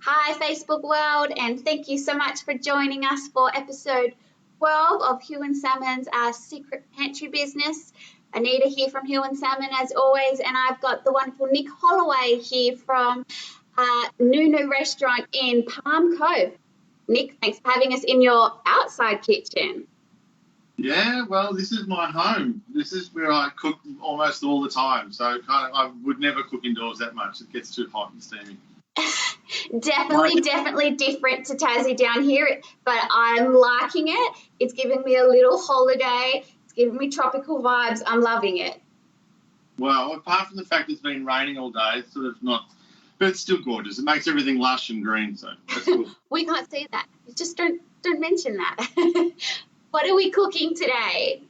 Hi, Facebook world, and thank you so much for joining us for episode 12 of Huon Salmon's Secret Pantry business. Anita here from Huon Salmon, as always, and I've got the wonderful Nick Holloway here from Nunu Restaurant in Palm Cove. Nick, thanks for having us in your outside kitchen. Yeah, well, this is my home. This is where I cook almost all the time. So I would never cook indoors that much. It gets too hot and steamy. Definitely different to Tassie down here, but I'm liking it. It's giving me a little holiday. It's giving me tropical vibes. I'm loving it. Well, apart from the fact it's been raining all day, it's sort of not, but it's still gorgeous. It makes everything lush and green, so that's cool. We can't say that. Just don't mention that. What are we cooking today?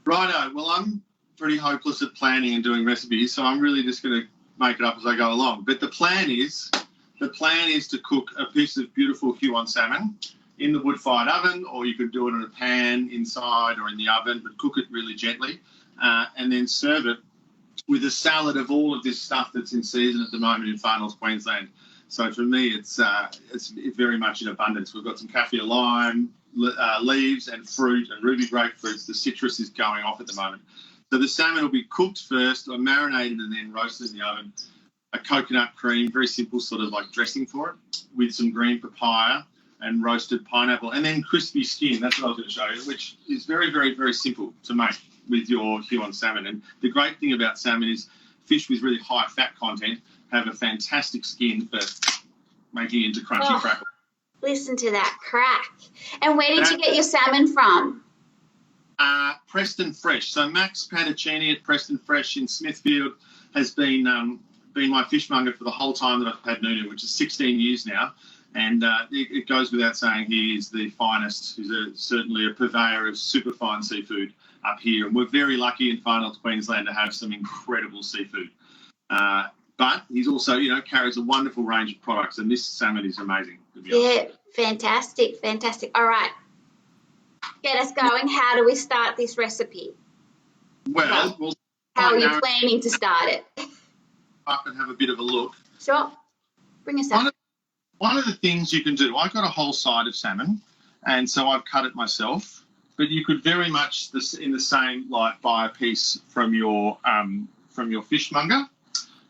Righto. Well, I'm pretty hopeless at planning and doing recipes, so I'm really just going to make it up as I go along. But the plan is to cook a piece of beautiful Huon salmon in the wood-fired oven, or you could do it in a pan inside or in the oven, but cook it really gently, and then serve it with a salad of all of this stuff that's in season at the moment in Far North Queensland. So for me, it's very much in abundance. We've got some kaffir lime, leaves and fruit and ruby grapefruits. The citrus is going off at the moment. So the salmon will be cooked first or marinated and then roasted in the oven. A coconut cream, very simple sort of like dressing for it, with some green papaya and roasted pineapple, and then crispy skin. That's what I was going to show you, which is very, very, very simple to make with your Huon salmon. And the great thing about salmon is fish with really high fat content have a fantastic skin for making it into crunchy crackle. Listen to that crack. And where did you get your salmon from? Preston Fresh. So Max Pattacini at Preston Fresh in Smithfield has been my fishmonger for the whole time that I've had Nunu, which is 16 years now. And it goes without saying he is the finest. He's certainly a purveyor of superfine seafood up here. And we're very lucky in Far North Queensland to have some incredible seafood. But he's also, carries a wonderful range of products. And this salmon is amazing, to be honest. Fantastic. All right. Get us going. How do we start this recipe? Well, how are you planning to start it? Up and have a bit of a look. Sure. Bring us up. One of the things you can do, I got a whole side of salmon, and so I've cut it myself. But you could very much, in the same light, buy a piece from your fishmonger.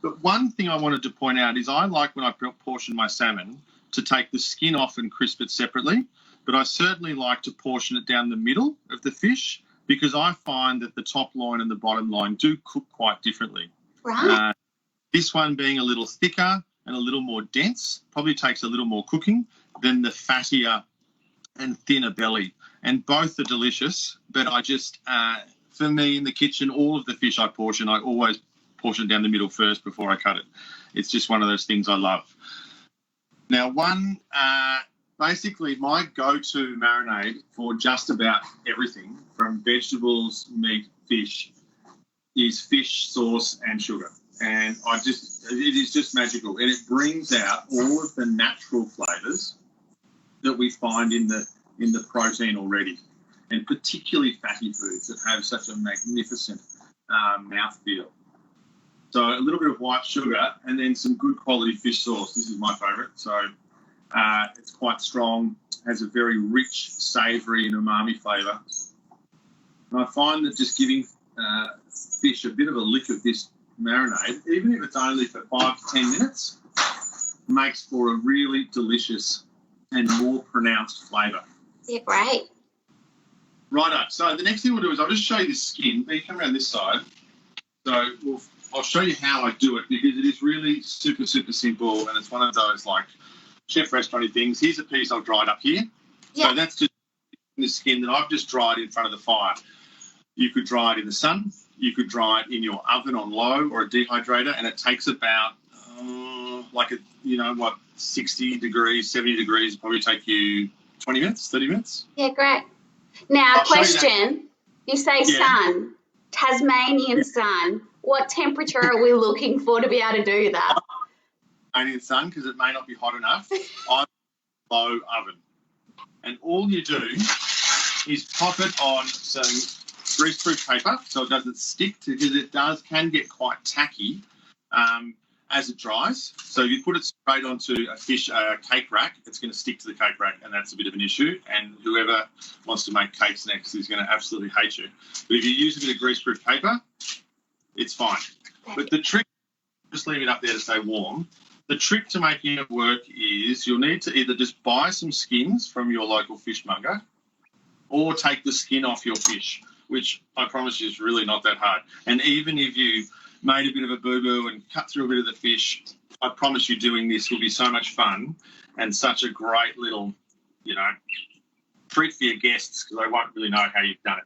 But one thing I wanted to point out is I like when I portion my salmon to take the skin off and crisp it separately. But I certainly like to portion it down the middle of the fish because I find that the top loin and the bottom loin do cook quite differently. Right. This one being a little thicker and a little more dense probably takes a little more cooking than the fattier and thinner belly. And both are delicious, but I just, for me in the kitchen, all of the fish I always portion down the middle first before I cut it. It's just one of those things I love. Now, basically my go-to marinade for just about everything from vegetables, meat, fish is fish sauce and sugar. And it is just magical. And it brings out all of the natural flavours that we find in the protein already, and particularly fatty foods that have such a magnificent mouthfeel. So a little bit of white sugar and then some good quality fish sauce. This is my favourite. So it's quite strong, has a very rich, savoury and umami flavour. And I find that just giving fish a bit of a lick of this marinade, even if it's only for 5 to 10 minutes, makes for a really delicious and more pronounced flavour. Yeah, great. Righto. So the next thing we'll do is I'll just show you this skin. You come around this side. So I'll show you how I do it because it is really super, super simple, and it's one of those like chef restaurant-y things. Here's a piece I've dried up here. Yeah. So that's just the skin that I've just dried in front of the fire. You could dry it in the sun. You could dry it in your oven on low or a dehydrator, and it takes about 60 degrees, 70 degrees. It'll probably take you 20 minutes, 30 minutes. Yeah, great. Now, question. You say sun, Tasmanian sun. What temperature are we looking for to be able to do that? Tasmanian sun, because it may not be hot enough. I'm low oven. And all you do is pop it on some greaseproof paper so it doesn't stick, because it can get quite tacky. as it dries. So if you put it straight onto a cake rack, it's going to stick to the cake rack, and that's a bit of an issue. And whoever wants to make cakes next is going to absolutely hate you. But if you use a bit of greaseproof paper, it's fine. But the trick, just leave it up there to stay warm. The trick to making it work is you'll need to either just buy some skins from your local fishmonger or take the skin off your fish, which I promise you is really not that hard. And even if you made a bit of a boo-boo and cut through a bit of the fish, I promise you doing this will be so much fun and such a great little, treat for your guests because they won't really know how you've done it.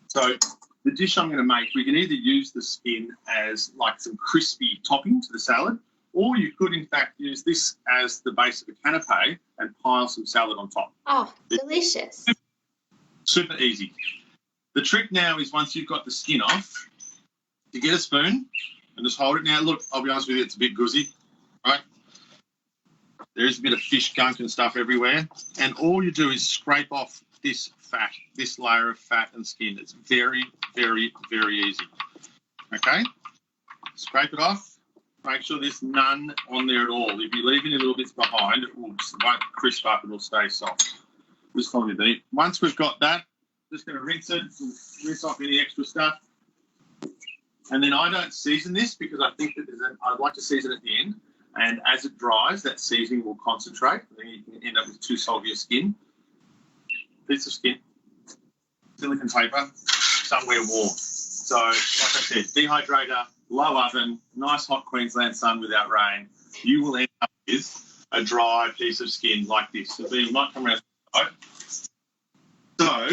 So the dish I'm going to make, we can either use the skin as like some crispy topping to the salad, or you could, in fact, use this as the base of a canapé and pile some salad on top. Oh, delicious. Super easy. The trick now is once you've got the skin off, you get a spoon and just hold it. Now, look, I'll be honest with you, it's a bit guzzy, right? There is a bit of fish gunk and stuff everywhere. And all you do is scrape off this fat, this layer of fat and skin. It's very, very, very easy. Okay? Scrape it off. Make sure there's none on there at all. If you leave any little bits behind, it won't crisp up, it'll stay soft. Just follow me there. Once we've got that, just going to rinse it, rinse off any extra stuff. And then I don't season this because I think that I'd like to season at the end. And as it dries, that seasoning will concentrate. And then you can end up with too salty a skin. Piece of skin, silicone paper, somewhere warm. So, like I said, dehydrator, low oven, nice hot Queensland sun without rain. You will end up with a dry piece of skin like this. So you might come around. So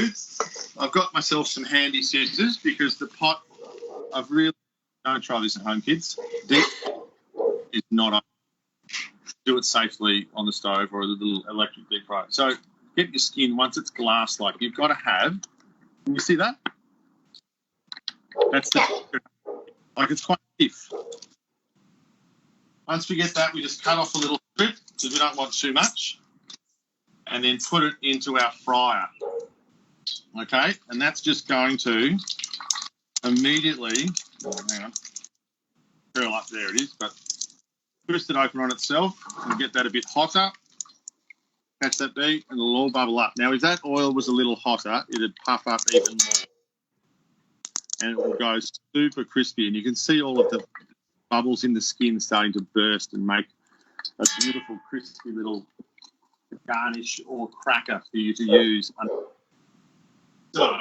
I've got myself some handy scissors because the pot, don't try this at home, kids. Deep is not on. Do it safely on the stove or a little electric deep fryer. So get your skin, once it's glass-like, you've got to have, can you see that? That's like it's quite stiff. Once we get that, we just cut off a little strip because we don't want too much, and then put it into our fryer. Okay, and that's just going to immediately, hang on, curl up, there it is, but twist it open on itself and get that a bit hotter. Catch that bee, and it'll all bubble up. Now, if that oil was a little hotter, it'd puff up even more. And it will go super crispy. And you can see all of the bubbles in the skin starting to burst and make a beautiful, crispy little garnish or cracker for you to use. So,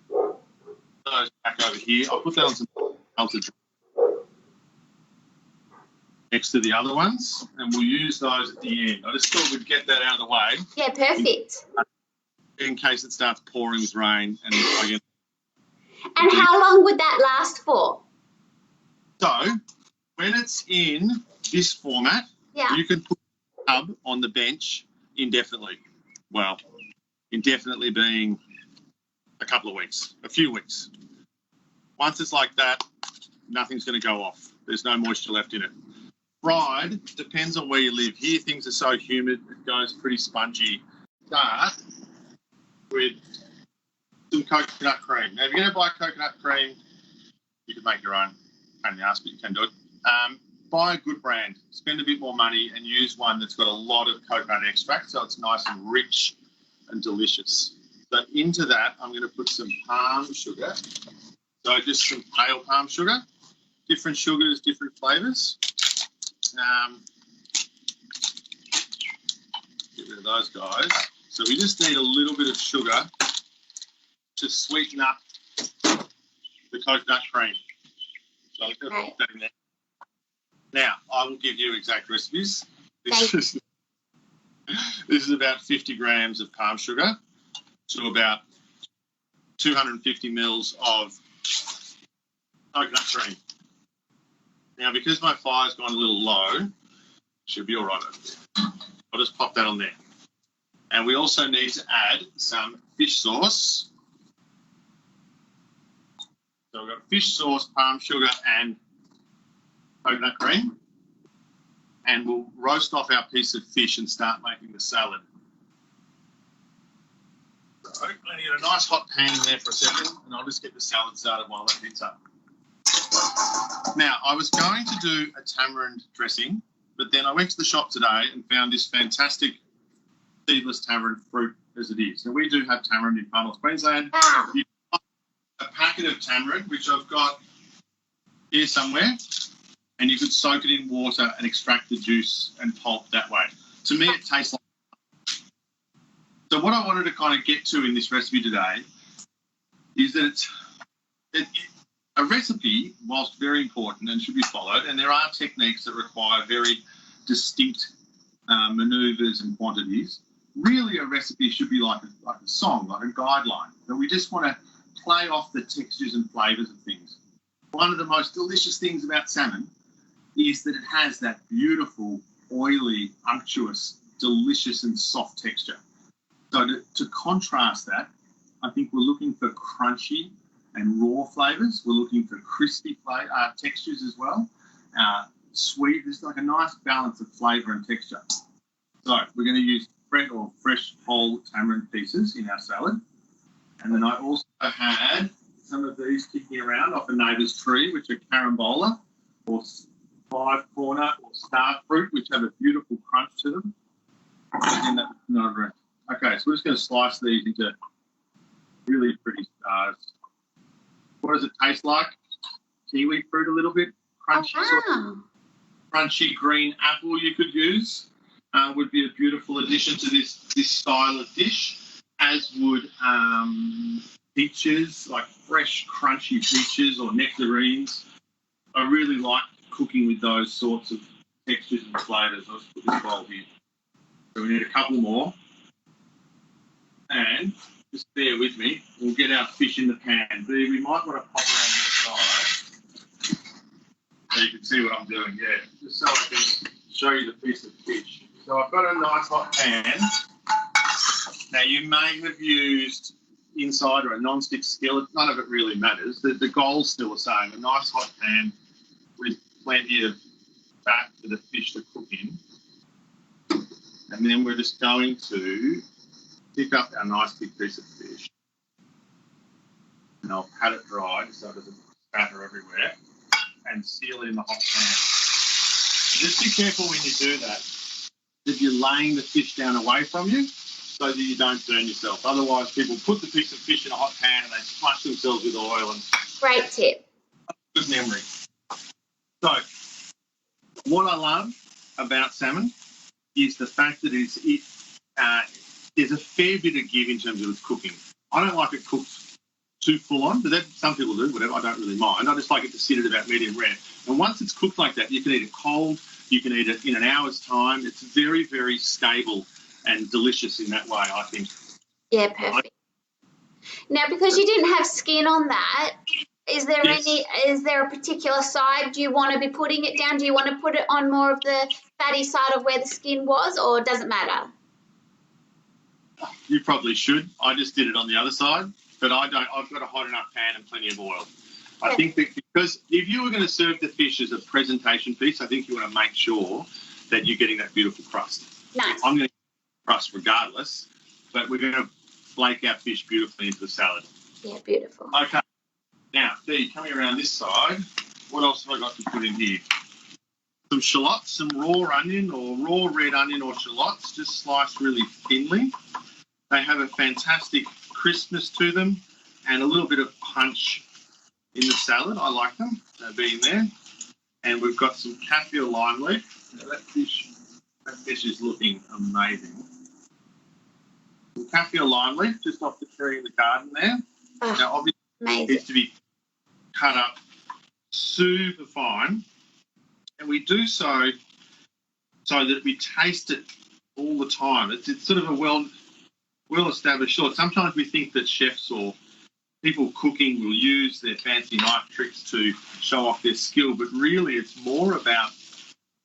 those back over here. I'll put that on some melted next to the other ones, and we'll use those at the end. I just thought we'd get that out of the way. Yeah, perfect. In case it starts pouring with rain. And how long would that last for? So, when it's in this format, you can put the tub on the bench indefinitely. Well, indefinitely being a couple of weeks, a few weeks. Once it's like that, nothing's going to go off. There's no moisture left in it. Fried, depends on where you live. Here, things are so humid, it goes pretty spongy. Start with some coconut cream. Now, if you're going to buy coconut cream, you can make your own. Pain in the ass, but you can do it. Buy a good brand. Spend a bit more money and use one that's got a lot of coconut extract, so it's nice and rich and delicious. So into that, I'm going to put some palm sugar. So just some pale palm sugar. Different sugars, different flavours. Get rid of those guys. So we just need a little bit of sugar to sweeten up the coconut cream. So I'm going to put that in there. Now, I will give you exact recipes. This is about 50 grams of palm sugar to about 250 mils of coconut cream. Now, because my fire's gone a little low, should be all right. I'll just pop that on there. And we also need to add some fish sauce. So we've got fish sauce, palm sugar, and coconut cream. And we'll roast off our piece of fish and start making the salad. So I need a nice hot pan in there for a second, and I'll just get the salad started while that heats up. Now, I was going to do a tamarind dressing, but then I went to the shop today and found this fantastic seedless tamarind fruit as it is. Now, we do have tamarind in Palm Cove, Queensland. Wow. You buy a packet of tamarind, which I've got here somewhere, and you could soak it in water and extract the juice and pulp that way. To me, it tastes like... So what I wanted to kind of get to in this recipe today is that a recipe, whilst very important and should be followed, and there are techniques that require very distinct manoeuvres and quantities, really a recipe should be like a song, like a guideline, that we just want to play off the textures and flavours of things. One of the most delicious things about salmon is that it has that beautiful, oily, unctuous, delicious and soft texture. So to contrast that, I think we're looking for crunchy and raw flavours. We're looking for crispy textures as well. Sweet, there's like a nice balance of flavour and texture. So we're going to use fresh whole tamarind pieces in our salad. And then I also had some of these kicking around off a neighbour's tree, which are carambola or five corner or star fruit, which have a beautiful crunch to them. Okay, so we're just going to slice these into really pretty stars. What does it taste like? Kiwi fruit a little bit, crunchy, crunchy green apple you could use. Would be a beautiful addition to this style of dish, as would peaches, like fresh, crunchy peaches or nectarines. I really like cooking with those sorts of textures and flavours. Let's put this bowl here. So we need a couple more. And just bear with me, we'll get our fish in the pan. We might want to pop around this side so you can see what I'm doing, yeah. Just so I can show you the piece of fish. So I've got a nice hot pan. Now you may have used inside or a non-stick skillet. None of it really matters. The goal's still the same. A nice hot pan with plenty of fat for the fish to cook in. And then we're just going to pick up our nice big piece of fish. And I'll pat it dry so it doesn't spatter everywhere. And seal it in the hot pan. Just be careful when you do that, that you're laying the fish down away from you so that you don't burn yourself. Otherwise, people put the piece of fish in a hot pan and they splash themselves with oil. And great tip. Good memory. So, what I love about salmon is the fact that there's a fair bit of give in terms of its cooking. I don't like it cooked too full on, but some people do, whatever. I don't really mind. I just like it to sit at about medium rare. And once it's cooked like that, you can eat it cold. You can eat it in an hour's time. It's very, very stable and delicious in that way, I think. Yeah, perfect. Now, because you didn't have skin on that, is there a particular side do you want to be putting it down? Do you want to put it on more of the fatty side of where the skin was, or does it matter? You probably should. I just did it on the other side, but I don't. I've got a hot enough pan and plenty of oil. I think that because if you were going to serve the fish as a presentation piece, I think you want to make sure that you're getting that beautiful crust. Nice. I'm going to get crust regardless, but we're going to flake our fish beautifully into the salad. Yeah, beautiful. Okay. Now, Dee, coming around this side, what else have I got to put in here? Some shallots, some raw onion or raw red onion or shallots, just sliced really thinly. They have a fantastic crispness to them and a little bit of punch in the salad. I like them being there. And we've got some kaffir lime leaf. Now that fish is looking amazing. Some kaffir lime leaf just off the tree in the garden there. Oh, now, obviously, amazing. it needs to be cut up super fine. And we do so that we taste it all the time. It's sort of a well-established thought. Sometimes we think that chefs or people cooking will use their fancy knife tricks to show off their skill, but really it's more about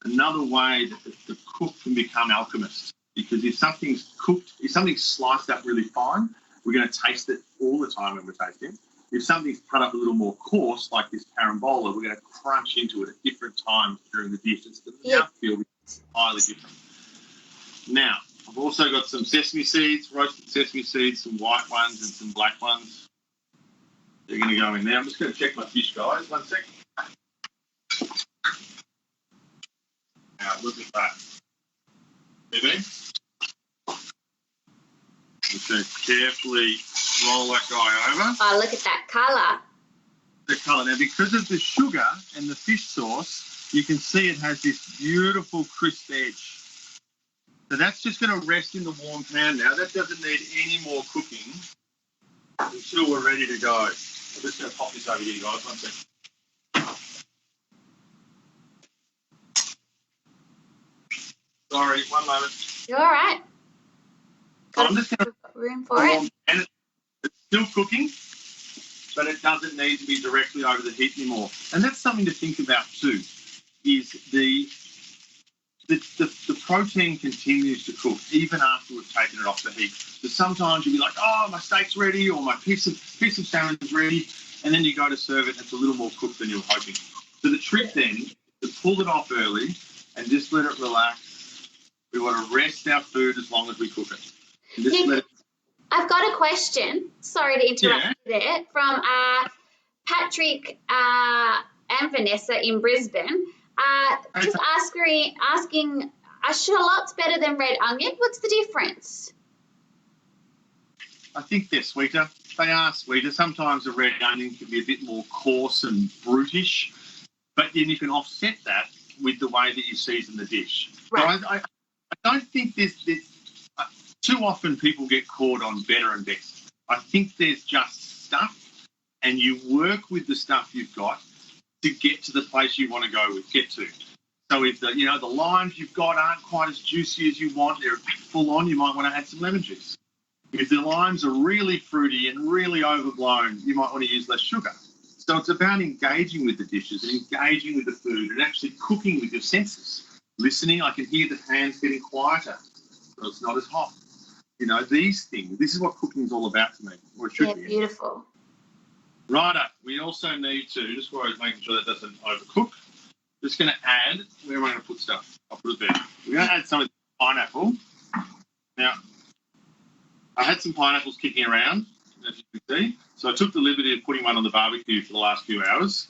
another way that the cook can become alchemists. Because if something's cooked, if something's sliced up really fine, we're going to taste it all the time when we're tasting. If something's cut up a little more coarse, like this carambola, we're going to crunch into it at different times during the dish. It's the mouthfeel is entirely different. Now, I've also got some sesame seeds, roasted sesame seeds, some white ones and some black ones. They're going to go in there. I'm just going to check my fish, guys. 1 sec. Now, look at that. See? Just going to carefully roll that guy over. Oh, look at that colour. The colour. Now, because of the sugar and the fish sauce, you can see it has this beautiful crisp edge. So that's just going to rest in the warm pan now. That doesn't need any more cooking until we're ready to go. I'm just going to pop this over here, guys. One second. Sorry, one moment. You're all right. I'm just going to Room for it. And it's still cooking, but it doesn't need to be directly over the heat anymore. And that's something to think about too, is the protein continues to cook even after we've taken it off the heat. So sometimes you'll be like, oh, my steak's ready or my piece of salmon is ready, and then you go to serve it and it's a little more cooked than you were hoping. So the trick then is to pull it off early and just let it relax. We want to rest our food as long as we cook it. And just let it. I've got a question. Sorry to interrupt you there. From Patrick and Vanessa in Brisbane. Just asking, are shallots better than red onion? What's the difference? I think they're sweeter. They are sweeter. Sometimes a red onion can be a bit more coarse and brutish, but then you can offset that with the way that you season the dish. Right. So I don't think there's too often people get caught on better and best. I think there's just stuff, and you work with the stuff you've got to get to the place you want to get to. So if the limes you've got aren't quite as juicy as you want, they're a bit full on, you might want to add some lemon juice. If the limes are really fruity and really overblown, you might want to use less sugar. So it's about engaging with the dishes and engaging with the food and actually cooking with your senses. Listening, I can hear the pans getting quieter, so it's not as hot. These things, this is what cooking is all about to me, or it should be. Beautiful. Righto, we also need to, just while I was making sure that doesn't overcook, just going to add, where am I going to put stuff? I'll put it there. We're going to add some of the pineapple. Now, I had some pineapples kicking around, as you can see. So I took the liberty of putting one on the barbecue for the last few hours.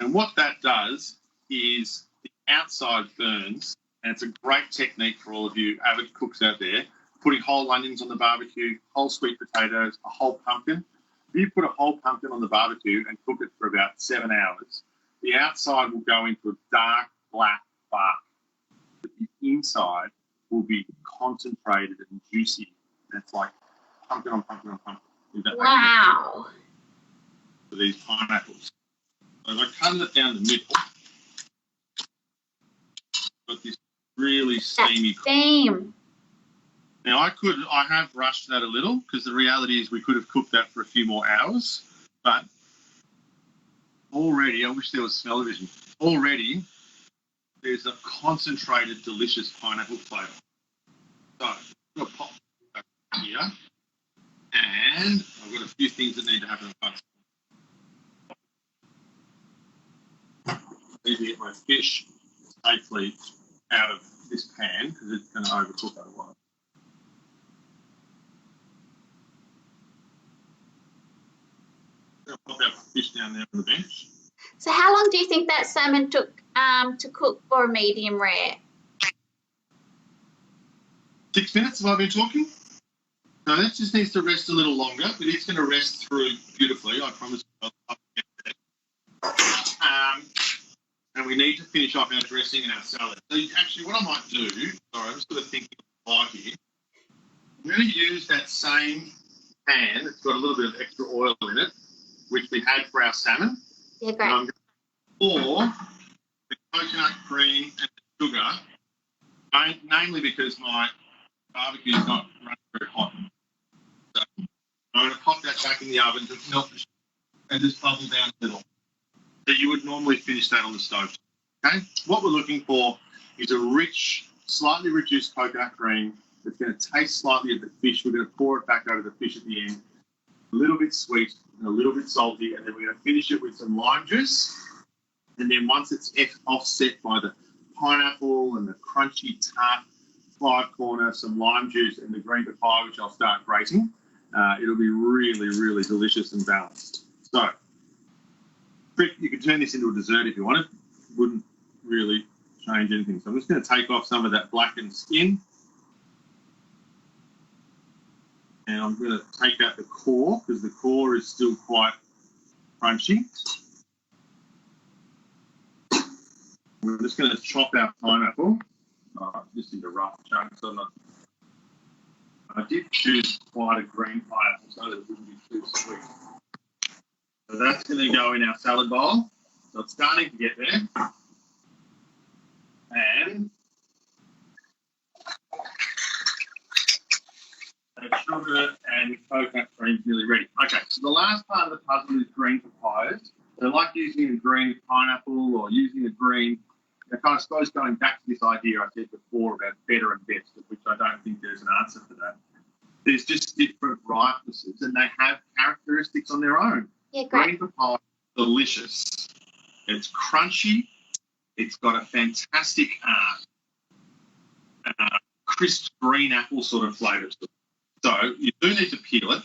And what that does is the outside burns, and it's a great technique for all of you avid cooks out there, putting whole onions on the barbecue, whole sweet potatoes, a whole pumpkin. If you put a whole pumpkin on the barbecue and cook it for about 7 hours, the outside will go into a dark black bark, but the inside will be concentrated and juicy. And it's like pumpkin on pumpkin on pumpkin. Wow. For these pineapples. So if I cut it down the middle, got this really steamy. Steam. Now I have rushed that a little because the reality is we could have cooked that for a few more hours, but already, I wish there was smell-o-vision, already there's a concentrated, delicious pineapple flavour. So I'm going to pop that here, and I've got a few things that need to happen first. I need to get my fish safely out of this pan because it's going to overcook otherwise. I'll pop our fish down there on the bench. So how long do you think that salmon took to cook for a medium rare? 6 minutes have I been talking? So that just needs to rest a little longer, but it's going to rest through beautifully, I promise. And we need to finish off our dressing and our salad. So actually what I might do, sorry, I'm just sort of thinking of here. I'm going to use that same pan that's got a little bit of extra oil in it, which we had for our salmon. Yeah, great. And I'm going to pour the coconut cream and the sugar, namely because my barbecue is not running very hot. So I'm going to pop that back in the oven to melt the sugar and just bubble down a little. So you would normally finish that on the stove. Okay? What we're looking for is a rich, slightly reduced coconut cream that's going to taste slightly of the fish. We're going to pour it back over the fish at the end. A little bit sweet and a little bit salty, and then we're going to finish it with some lime juice. And then once it's offset by the pineapple and the crunchy tart, 5-corner, some lime juice and the green papaya, which I'll start grating, it'll be really, really delicious and balanced. So, you could turn this into a dessert if you wanted. Wouldn't really change anything. So I'm just going to take off some of that blackened skin. And I'm going to take out the core because the core is still quite crunchy. We're just going to chop our pineapple just into rough chunks. I did choose quite a green pineapple so that it wouldn't be too sweet. So that's going to go in our salad bowl. So it's starting to get there. And sugar and coconut cream is nearly ready. Okay, so the last part of the puzzle is green papayas. So like using a green pineapple or using a green, I kind of suppose going back to this idea I said before about better and best, of which I don't think there's an answer for that. There's just different ripenesses and they have characteristics on their own. Yeah, great. Green papaya is delicious. It's crunchy. It's got a fantastic crisp green apple sort of flavour to it. So you do need to peel it,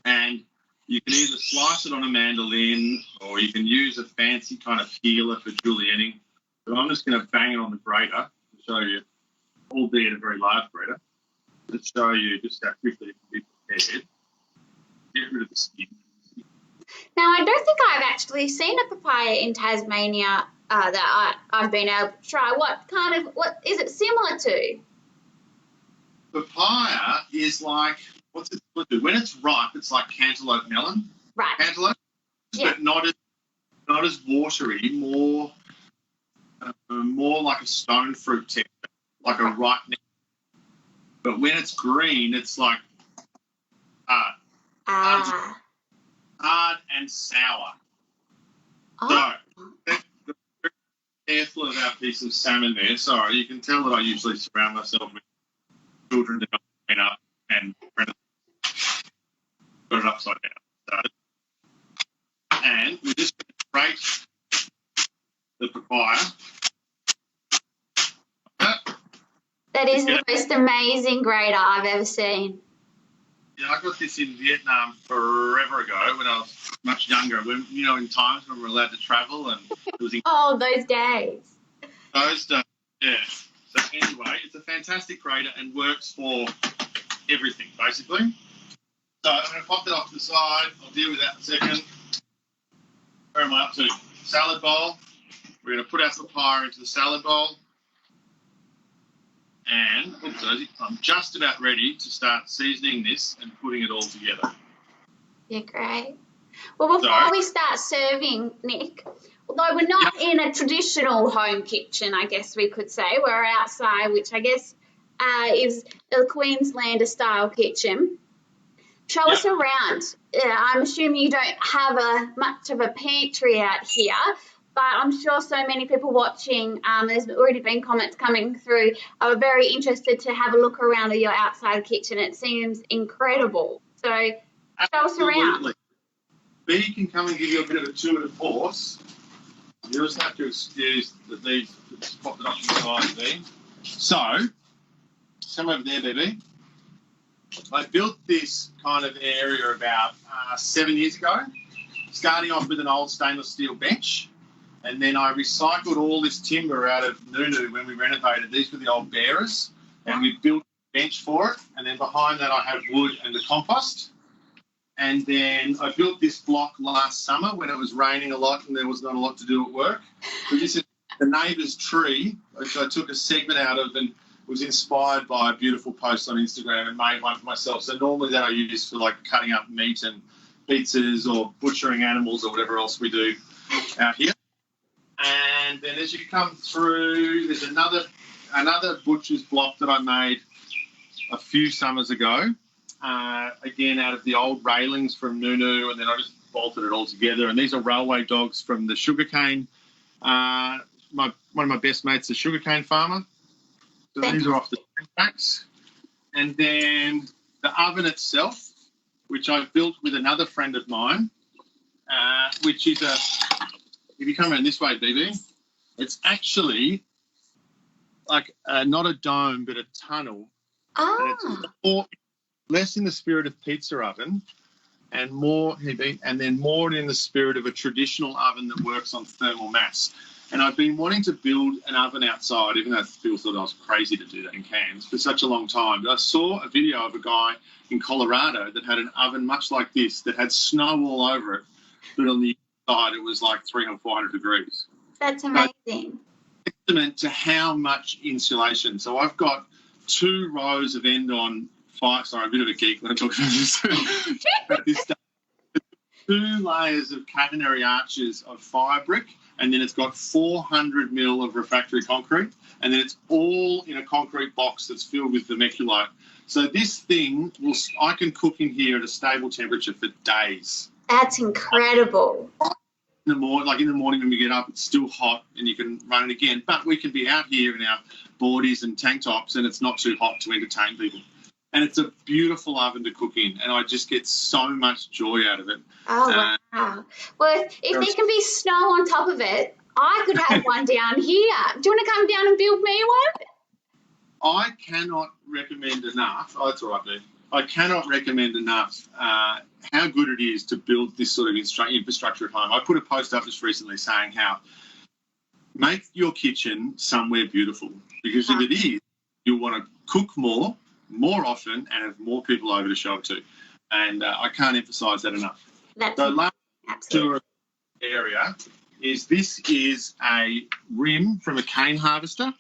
and you can either slice it on a mandolin or you can use a fancy kind of peeler for julienning. But I'm just going to bang it on the grater to show you, albeit a very large grater, to show you just how quickly it can be prepared. Get rid of the skin. Now, I don't think I've actually seen a papaya in Tasmania that I've been able to try. What is it similar to? Papaya is like, what's it supposed to do? When it's ripe, it's like cantaloupe melon. Right. Cantaloupe, yeah. but not as watery, more like a stone fruit texture, like a ripe. But when it's green, it's like hard. Hard and sour. Oh. So, very careful of our piece of salmon there. Sorry, you can tell that I usually surround myself with children that don't clean up and put it upside down. So, and we're just going to grate the papaya. That is the most amazing grater I've ever seen. Yeah, I got this in Vietnam forever ago when I was much younger. When in times when we were allowed to travel, and it was those days. Those days, yeah. So anyway, it's a fantastic grater and works for everything basically. So I'm going to pop that off to the side. I'll deal with that in a second. Where am I up to? Salad bowl. We're going to put our papaya into the salad bowl. And I'm just about ready to start seasoning this and putting it all together. Yeah, great. Well, before we start serving, Nick, although we're not in a traditional home kitchen, I guess we could say, we're outside, which I guess is the Queenslander-style kitchen. Show us around. I'm assuming you don't have much of a pantry out here, but I'm sure so many people watching, there's already been comments coming through, are very interested to have a look around at your outside kitchen. It seems incredible. So show us around. B can come and give you a bit of a tour de force. You'll just have to excuse that these popped it up on the side there. So, come over there, BB. I built this kind of area about 7 years ago, starting off with an old stainless steel bench. And then I recycled all this timber out of Nunu when we renovated. These were the old bearers. And we built a bench for it. And then behind that I have wood and the compost. And then I built this block last summer when it was raining a lot and there was not a lot to do at work. So this is the neighbour's tree, which I took a segment out of and was inspired by a beautiful post on Instagram and made one for myself. So normally that I use for like cutting up meat and pizzas or butchering animals or whatever else we do out here. And then as you come through, there's another butcher's block that I made a few summers ago. Again, out of the old railings from Nunu, and then I just bolted it all together. And these are railway dogs from the sugarcane. One of my best mates, a sugarcane farmer. So these are off the tracks. And then the oven itself, which I built with another friend of mine, which is if you come around this way, BB, it's actually like not a dome, but a tunnel. And it's less in the spirit of pizza oven and then more in the spirit of a traditional oven that works on thermal mass. And I've been wanting to build an oven outside, even though Phil thought I was crazy to do that in Cairns for such a long time. But I saw a video of a guy in Colorado that had an oven much like this that had snow all over it, but on the inside it was like 300 or 400 degrees. That's amazing. So, testament to how much insulation. So I've got 2 rows of end-on fire. Sorry, a bit of a geek when I talk about this stuff. 2 layers of catenary arches of fire brick, and then it's got 400 mil of refractory concrete, and then it's all in a concrete box that's filled with vermiculite. So this thing, I can cook in here at a stable temperature for days. That's incredible. In the morning when we get up, it's still hot and you can run it again. But we can be out here in our boardies and tank tops and it's not too hot to entertain people. And it's a beautiful oven to cook in, and I just get so much joy out of it. Oh, wow. Well, if there can be snow on top of it, I could have one down here. Do you want to come down and build me one? I cannot recommend enough. Oh, that's all right, dude. I cannot recommend enough how good it is to build this sort of infrastructure at home. I put a post up just recently saying how make your kitchen somewhere beautiful, because if it is, you'll want to cook more often and have more people over to show it to. And I can't emphasise that enough. So last tour area is this is a rim from a cane harvester.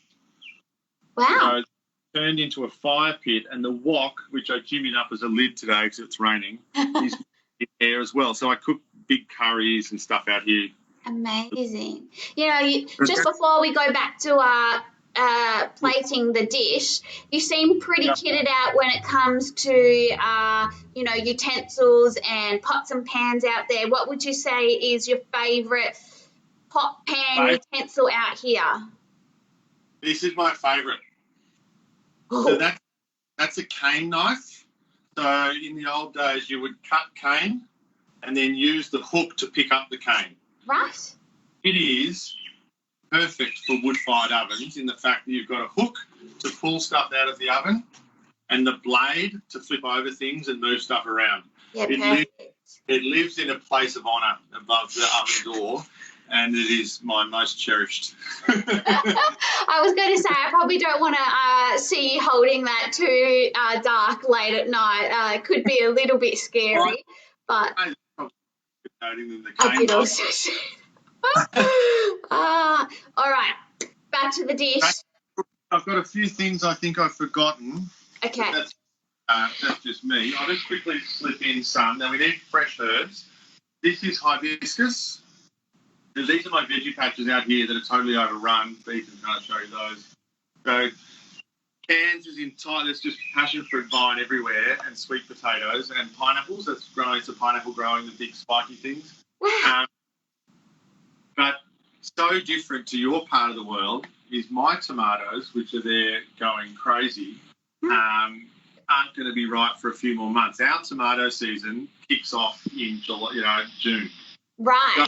Wow. So it's turned into a fire pit, and the wok, which I jimmied up as a lid today because it's raining, is in there as well. So I cook big curries and stuff out here. Amazing. Just before we go back to our plating the dish, you seem pretty kitted out when it comes to utensils and pots and pans out there. What would you say is your favourite pot pan utensil out here? This is my favourite. So that's a cane knife. So in the old days you would cut cane and then use the hook to pick up the cane. Right. It is perfect for wood-fired ovens in the fact that you've got a hook to pull stuff out of the oven and the blade to flip over things and move stuff around. Yeah, it lives in a place of honour above the oven door, and it is my most cherished. I was going to say, I probably don't want to see you holding that too dark late at night. It could be a little bit scary. But I did also say all right, back to the dish. I've got a few things I think I've forgotten. Okay. That's just me. I'll just quickly slip in some. Now, we need fresh herbs. This is hibiscus. So these are my veggie patches out here that are totally overrun. Ethan's going to show you those. So Cairns is there's just passion fruit vine everywhere, and sweet potatoes and pineapples. That's growing. It's a pineapple growing, the big spiky things. Wow. But so different to your part of the world is my tomatoes, which are there going crazy, aren't going to be right for a few more months. Our tomato season kicks off in July, June. Right. So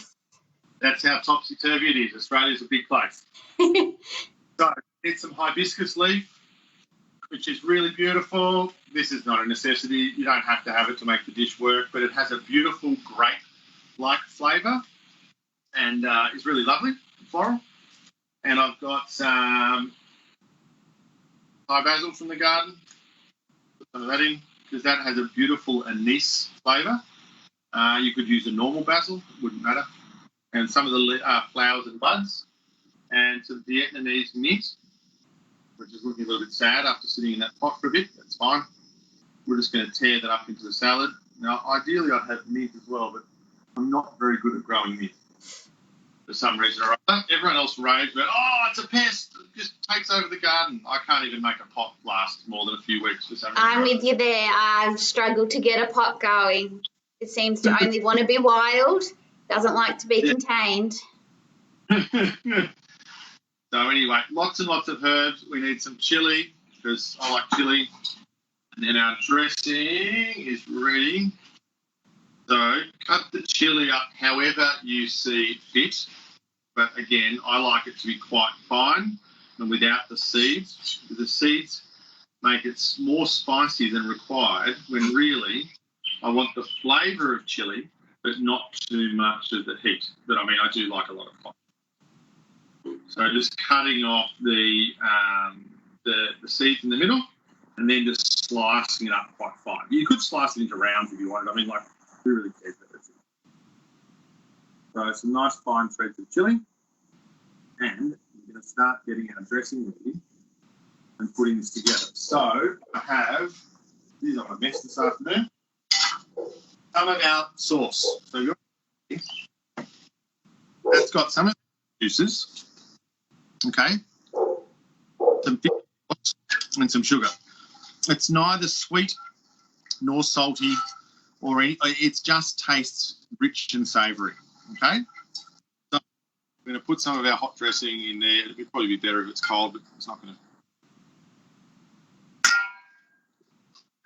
that's how topsy-turvy it is. Australia's a big place. So it's some hibiscus leaf, which is really beautiful. This is not a necessity. You don't have to have it to make the dish work, but it has a beautiful grape-like flavour and is really lovely, floral. And I've got some Thai basil from the garden. Put some of that in because that has a beautiful anise flavour. You could use a normal basil, wouldn't matter. And some of the flowers and buds. And some Vietnamese mint, which is looking a little bit sad after sitting in that pot for a bit. That's fine. We're just going to tear that up into the salad. Now, ideally, I'd have mint as well, but I'm not very good at growing mint for some reason or other. Everyone else raves about, it's a pest. It just takes over the garden. I can't even make a pot last more than a few weeks for some reason. I'm with you there. I've struggled to get a pot going. It seems to only want to be wild, doesn't like to be contained. So anyway, lots and lots of herbs. We need some chilli because I like chilli. And then our dressing is ready. So cut the chilli up however you see fit. But again, I like it to be quite fine and without the seeds. The seeds make it more spicy than required when really I want the flavour of chilli but not too much of the heat. But I mean, I do like a lot of hot. So just cutting off the seeds in the middle and then just slicing it up quite fine. You could slice it into rounds if you wanted. I mean, like, we really care for it. So some nice fine threads of chili. And we're going to start getting our dressing ready and putting this together. So I have, these are my mess this afternoon, some of our sauce. So that's got some of the juices, okay, some fish sauce and some sugar. It's neither sweet nor salty or any, it just tastes rich and savoury, okay? So I'm going to put some of our hot dressing in there. It would probably be better if it's cold, but it's not going to.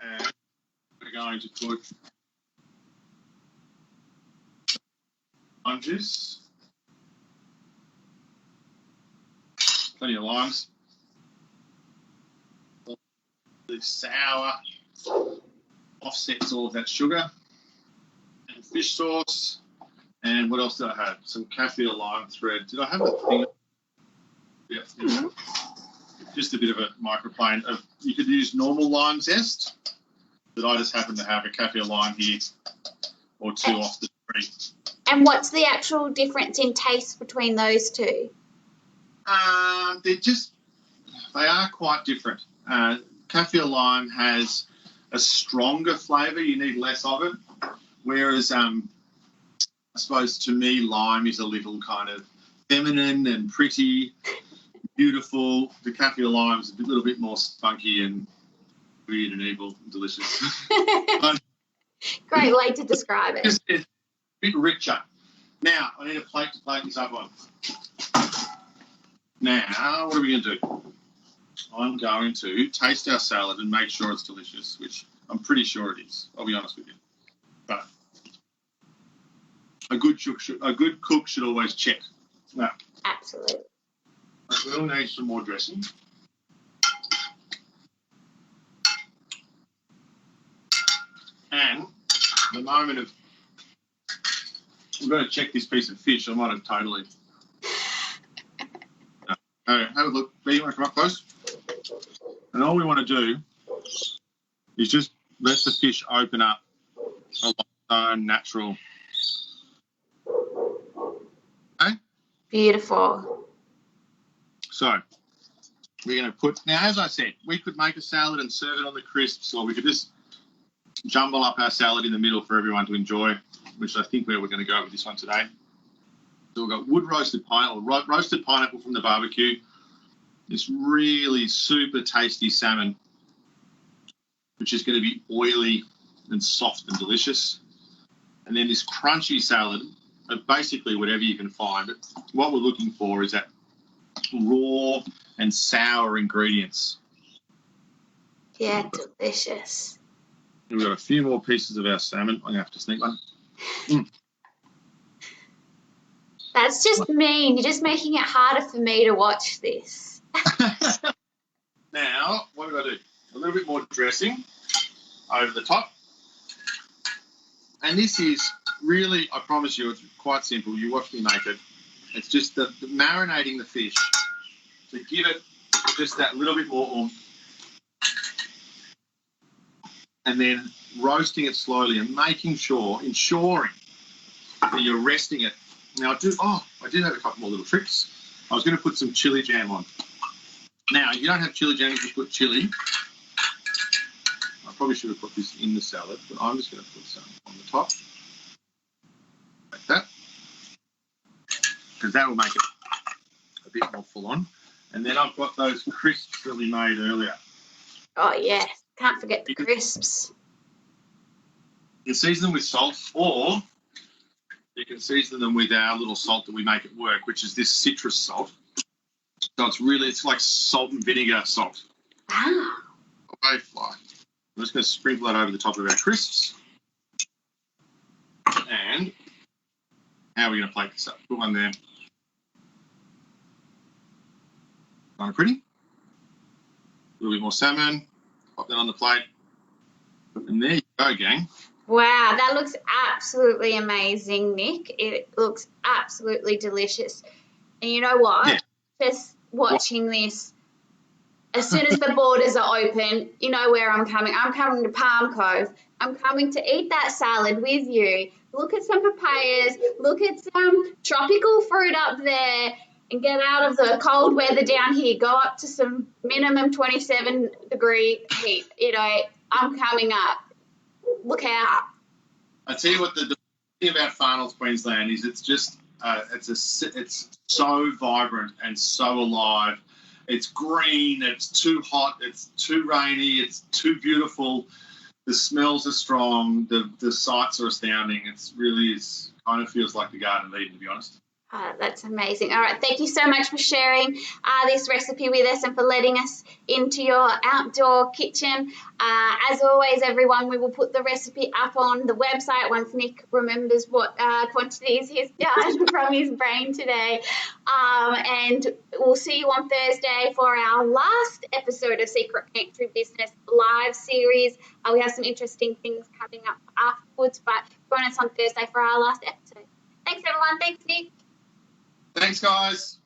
And we're going to put lime juice, plenty of limes, the sour offsets all of that sugar, and fish sauce. And what else did I have? Some kaffir lime thread. Did I have that thing? Yeah. Just a bit of a microplane. You could use normal lime zest, but I just happen to have a kaffir lime here or two off the tree. And what's the actual difference in taste between those two? They are quite different. Kaffir lime has a stronger flavour. You need less of it. Whereas, I suppose to me, lime is a little kind of feminine and pretty, beautiful. The kaffir lime is a little bit more spunky and weird and evil and delicious. Great way to describe it. It's a bit richer. Now, I need a plate to plate this up on. Now, what are we going to do? I'm going to taste our salad and make sure it's delicious, which I'm pretty sure it is. I'll be honest with you. But a good cook should always check. Now, absolutely. I will need some more dressing. And the moment of, I'm going to check this piece of fish. I might have totally. Have a look. You want to come up close? And all we want to do is just let the fish open up along its own natural. Okay? Beautiful. So we're going to put, now as I said, we could make a salad and serve it on the crisps, or we could just jumble up our salad in the middle for everyone to enjoy, which I think where we're going to go with this one today. So we've got wood roasted pineapple from the barbecue, this really super tasty salmon, which is going to be oily and soft and delicious, and then this crunchy salad of basically whatever you can find. But what we're looking for is that raw and sour ingredients. Yeah, delicious. We've got a few more pieces of our salmon. I'm going to have to sneak one. That's just mean. You're just making it harder for me to watch this. Now, what do I do? A little bit more dressing over the top. And this is really, I promise you, it's quite simple. You watch me make it. It's just the marinating the fish to give it just that little bit more oomph. And then roasting it slowly and ensuring that you're resting it. Now, I did have a couple more little tricks. I was going to put some chili jam on. Now, if you don't have chili jam, you can put chili. I probably should have put this in the salad, but I'm just going to put some on the top. Like that. Because that will make it a bit more full on. And then I've got those crisps that we made earlier. Oh, yes. Can't forget the crisps. You can season them with salt, or you can season them with our little salt that we make at work, which is this citrus salt. So it's like salt and vinegar salt. Wow. Away fly. I'm just going to sprinkle that over the top of our crisps. And how are we going to plate this up? Put one there. Kind of pretty. A little bit more salmon. Pop that on the plate. And there you go, gang. Wow, that looks absolutely amazing, Nick. It looks absolutely delicious. And you know what? Yeah. just watching this. As soon as the borders are open, you know where I'm coming. I'm coming to Palm Cove. I'm coming to eat that salad with you. Look at some papayas. Look at some tropical fruit up there and get out of the cold weather down here. Go up to some minimum 27-degree heat. You know, I'm coming up. Look out. I tell you what, the thing about Far North Queensland is it's just it's so vibrant and so alive. It's green, it's too hot, it's too rainy, it's too beautiful. The smells are strong, the sights are astounding. It's really kind of feels like the Garden of Eden, to be honest. That's amazing. All right, thank you so much for sharing this recipe with us and for letting us into your outdoor kitchen. As always, everyone, we will put the recipe up on the website once Nick remembers what quantities he's done from his brain today. And we'll see you on Thursday for our last episode of Secret Pantry Business live series. We have some interesting things coming up afterwards, but join us on Thursday for our last episode. Thanks, everyone. Thanks, Nick. Thanks, guys.